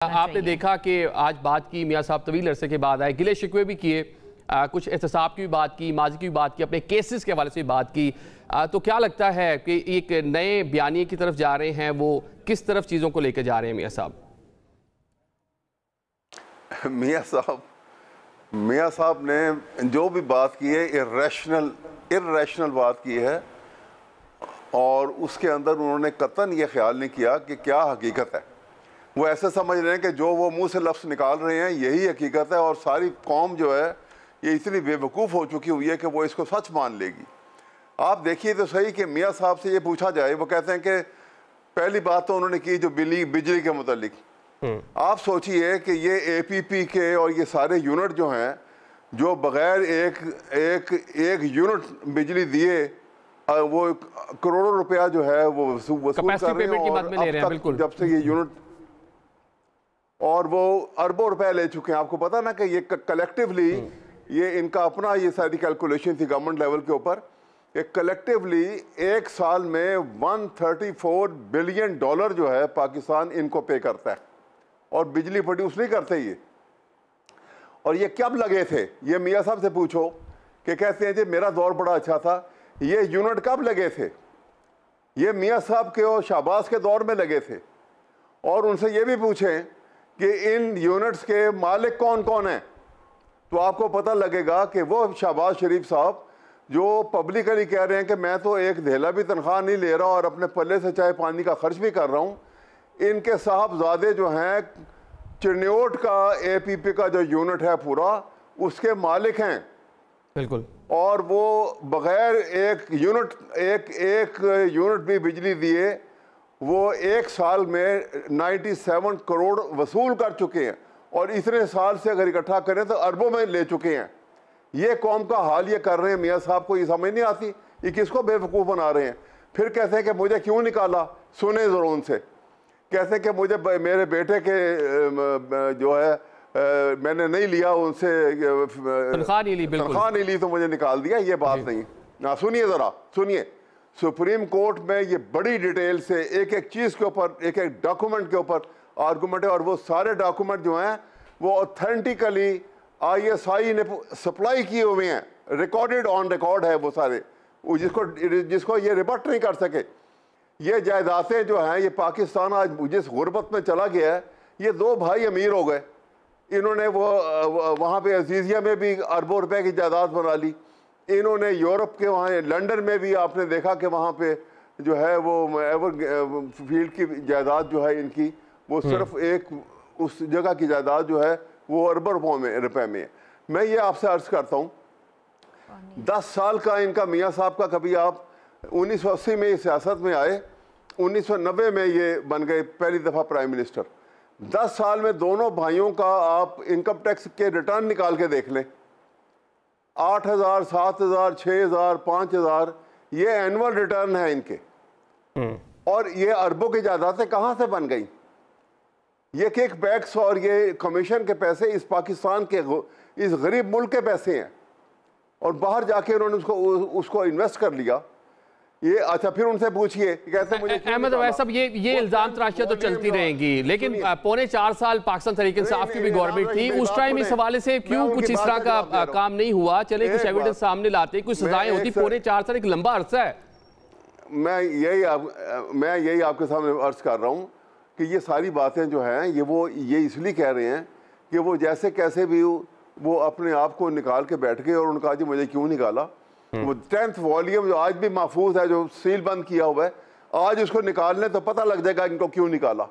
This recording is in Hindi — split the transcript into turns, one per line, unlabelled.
आपने देखा कि आज बात की, मियाँ साहब तवील अरसे के बाद आए, गिले शिकवे भी किए, कुछ एहतसाब की भी बात की, माजी की भी बात की, अपने केसेस के हवाले से भी बात की। तो क्या लगता है कि एक नए बयानिए की तरफ जा रहे हैं, वो किस तरफ चीज़ों को लेकर जा रहे हैं मियाँ साहब?
मियाँ साहब ने जो भी बात की है इर्रेशनल बात की है, और उसके अंदर उन्होंने कतन ये ख्याल नहीं किया कि क्या हकीकत है। वो ऐसे समझ रहे हैं कि जो वो मुंह से लफ्ज़ निकाल रहे हैं यही हकीकत है, और सारी कौम जो है ये इतनी बेवकूफ़ हो चुकी हुई है कि वो इसको सच मान लेगी। आप देखिए तो सही कि मियाँ साहब से ये पूछा जाए, वो कहते हैं कि पहली बात तो उन्होंने की जो बिजली के मुतालिक। आप सोचिए कि ये APP के और ये सारे यूनिट जो हैं, जो बग़ैर एक यूनिट बिजली दिए वो करोड़ों रुपया जो है वो वसूल कर रहे हैं, और अब तक जब से ये यूनिट, और वो अरबों रुपए ले चुके हैं। आपको पता ना कि ये कलेक्टिवली, ये इनका अपना ये सारी कैलकुलेशन थी गवर्नमेंट लेवल के ऊपर, कि कलेक्टिवली एक साल में 134 बिलियन डॉलर जो है पाकिस्तान इनको पे करता है, और बिजली प्रोड्यूस नहीं करते ये। और ये कब लगे थे, ये मियाँ साहब से पूछो कि कहते हैं जी मेरा दौर बड़ा अच्छा था। ये यूनिट कब लगे थे? ये मियाँ साहब के और शाहबाज के दौर में लगे थे। और उनसे ये भी पूछें कि इन यूनिट्स के मालिक कौन कौन हैं, तो आपको पता लगेगा कि वो शहबाज शरीफ साहब जो पब्लिकली कह रहे हैं कि मैं तो एक धेला भी तनख्वाह नहीं ले रहा और अपने पल्ले से चाय पानी का खर्च भी कर रहा हूँ, इनके साहबजादे जो हैं चिरनियोट का APP का जो यूनिट है पूरा, उसके मालिक हैं। बिल्कुल। और वो बगैर एक यूनिट भी बिजली दिए वो एक साल में 97 करोड़ वसूल कर चुके हैं, और इतने साल से अगर इकट्ठा करें तो अरबों में ले चुके हैं। ये कौम का हाल ये कर रहे हैं। मियाँ साहब को ये समझ नहीं आती, ये किसको बेवकूफ़ बना रहे हैं। फिर कहते हैं कि मुझे क्यों निकाला, सुने ज़रूर उनसे। कहते हैं कि मुझे मेरे बेटे के जो है मैंने नहीं लिया, उनसे तनख्वाह नहीं ली तो मुझे निकाल दिया। ये बात नहीं ना, सुनिए ज़रा सुनिए। सुप्रीम कोर्ट में ये बड़ी डिटेल से एक एक चीज़ के ऊपर, एक एक डॉक्यूमेंट के ऊपर आर्गूमेंट है, और वो सारे डॉक्यूमेंट जो हैं वो ऑथेंटिकली ISI ने सप्लाई किए हुए हैं, रिकॉर्डेड ऑन रिकॉर्ड है वो सारे, जिसको ये रिबट नहीं कर सके। ये जायदादें जो हैं, ये पाकिस्तान आज जिस गुर्बत में चला गया है, ये दो भाई अमीर हो गए। इन्होंने वो वहाँ पे अजीज़िया में भी अरबों रुपए की जायदाद बना ली। इन्होंने यूरोप के वहाँ लंदन में भी आपने देखा कि वहाँ पे जो है वो एवर फील्ड की जायदाद जो है इनकी, वो सिर्फ एक उस जगह की जायदाद जो है वो अरबों रुपए में है। मैं ये आपसे अर्ज़ करता हूँ, 10 साल का इनका मियाँ साहब का, कभी आप 1980 में सियासत में आए, 1990 में ये बन गए पहली दफ़ा प्राइम मिनिस्टर। 10 साल में दोनों भाइयों का आप इनकम टैक्स के रिटर्न निकाल के देख लें, 8,000, 7,000, 6,000, 5,000 ये एनुअल रिटर्न है इनके। और ये अरबों की जायदादें कहाँ से बन गई? ये किक बैक्स और ये कमीशन के पैसे इस पाकिस्तान के इस गरीब मुल्क के पैसे हैं, और बाहर जाके उन्होंने उसको इन्वेस्ट कर लिया। ये अच्छा, फिर उनसे पूछिए, कहते हैं मुझे
अहमद अवैस साहब ये इल्जाम तराशियां तो चलती रहेंगी, लेकिन पौने 4 साल पाकिस्तान तहरीक इंसाफ की भी गवर्नमेंट थी, उस टाइम इस हवाले से क्यों कुछ इस तरह का काम नहीं हुआ? चले कुछ एविडेंस सामने लाते, कुछ सजाएं होती। पौने 4 साल एक लंबा अरसा है।
मैं यही आपके सामने अर्ज कर रहा हूँ कि ये सारी बातें जो हैं ये इसलिए कह रहे हैं कि वो जैसे कैसे भी वो अपने आप को निकाल के बैठ गए, और उनका जी मुझे क्यों निकाला। वो 10th वॉल्यूम जो आज भी महफूज है, जो सील बंद किया हुआ है, आज उसको निकालने तो पता लग जाएगा इनको क्यों निकाला।